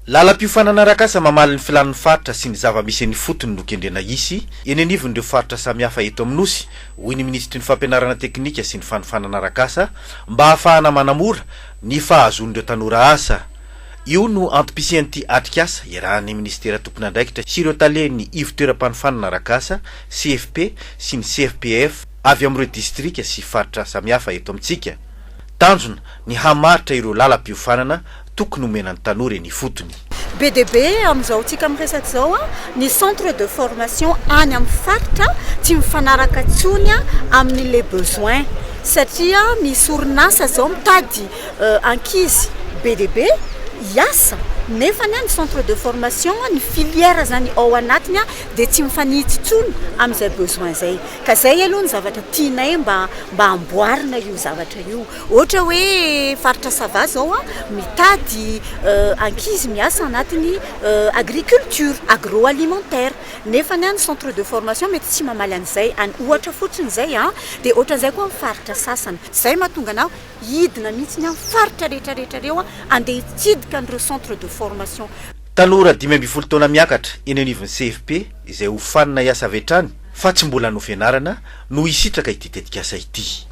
Lalam-piofanana arak'asa mamaly ny filan'ny faritra sy ny zava-misy ny fotony no kendrena isy eny anivon'ireo faritra samihafa eto amin'Nosy hoy ny ministry ny fampianarana teknika sy ny fanofanana arak'asa mba ahafahana manamora ny fahazon'ireo tanora asa. Io no antom-pisian'ity atrik'asa iarahan'ny ministera tompon'andraikitra sy ireo taleny ivo toeram-panofanana arak'asa CFP sy ny CFPF avy amin'ireo distrika sy faritra samihafa eto amintsika. Tanjona ny hamaritra ireo lalam-piofanana tokony omenan'ny tanora eny fotony. BDB am'izao tsika miresaka zao ny centre de formation any amin'ny faritra tsy mifanaraka tsony amin'ny les besoins satria misy orinasa zao mitady ankizy BDB hiasa nefa ny centre de formation ny filière zany ao anatiny de tsy mifanitsy tsony amin'izay besoin zay ka zay aloha ny zavatra tianay mba amboarina io zavatra io ohatra hoe faritra sava zao mitady ankizy miasa anatiny agriculture agroalimentaire nefa ny centre de formation mety tsy mamaly an'izay any ohatra fotsiny zay de ohatran'izay koa faritra sasany zay mahatonga anao hidina mihitsy ny faritra rehetrarehetra reo andeha hitsidika an'ireo centre de formation. Tanora 12 taona miakatra eny anivon'ny CFP izay ho fanina hiasa avy hatrany fa tsy mbola no fianarana no hisitraka ity tetikasa ity.